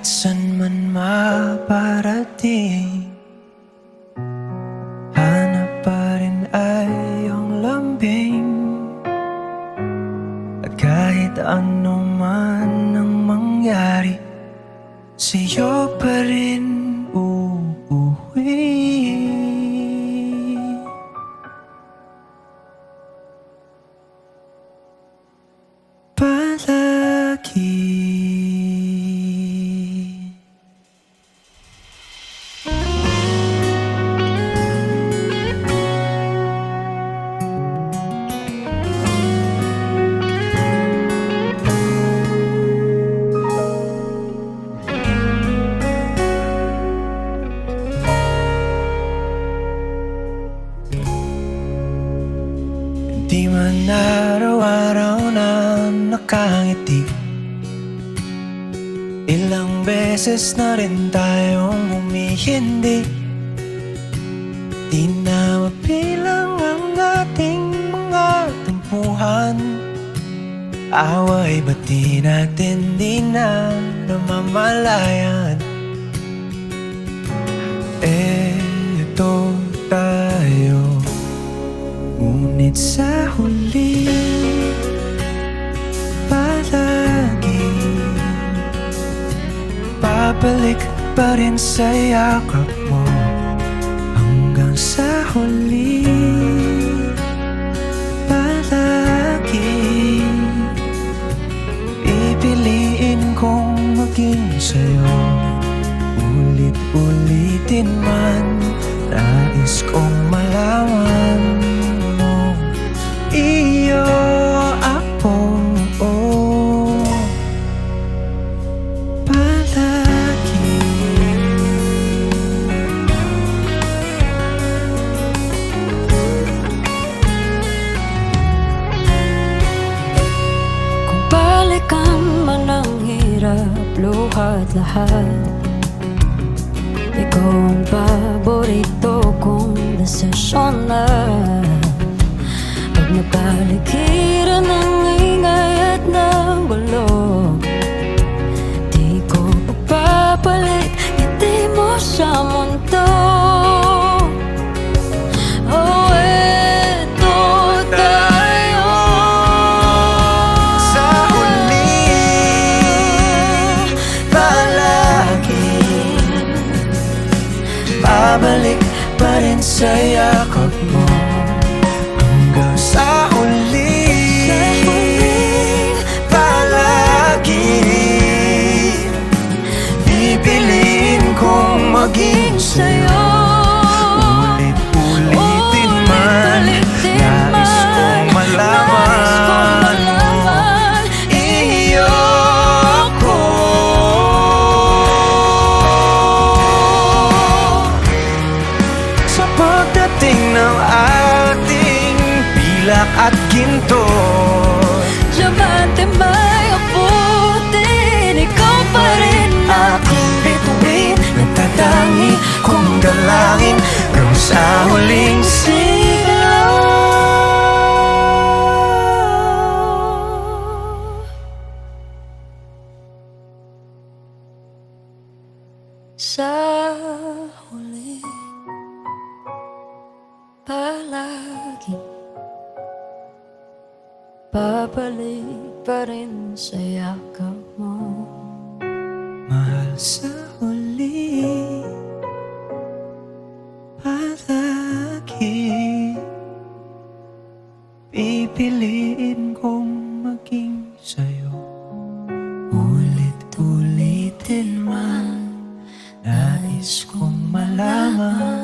Kahit san man maparating, hanap pa rin ay iyong lambing. At kahit ano man ang mangyari, sa'yo pa rin uuwi. Palagi. Di man araw-araw na nakangiti, ilang beses na rin tayong humihindi. Di na mabilang ang ating mga tampuhan. Away ba't di natin di na namamalayan? Eto tayo, ngunit sa huli palagi babalik pa rin sa yakap mo. Hanggang sa huli palagi pipiliin kong maging sa'yo. Ulit-ulitin man, nais kong malaman mo, iyo ako, palagi. Kung balikan man ang hirap, luhat lahat, ikaw ang paborito kong desisyon na. Pag napaligiran ng ingay at ng gulo, di ko papapalit ngiti mo sa mundo. Oh, eto tayo Sa huli palagi babalik pa rin sa yakap mo. Hanggang sa huli palagi pipiliin kong maging sa'yo. Ulit-ulitin man, nais kong malaman, iyo ako. Sa pagdating ng ating pilak at ginto, Diamante may abutin, ikaw pa rin aking bituin, nagtatangi kong dalangin hanggang sa huling sigaw. sa huli palagi babalik pa rin sa yakap mo. Mahal, sa huli palagi pipiliin kong maging sa'yo. Ulit-ulitin man, nais kong malaman,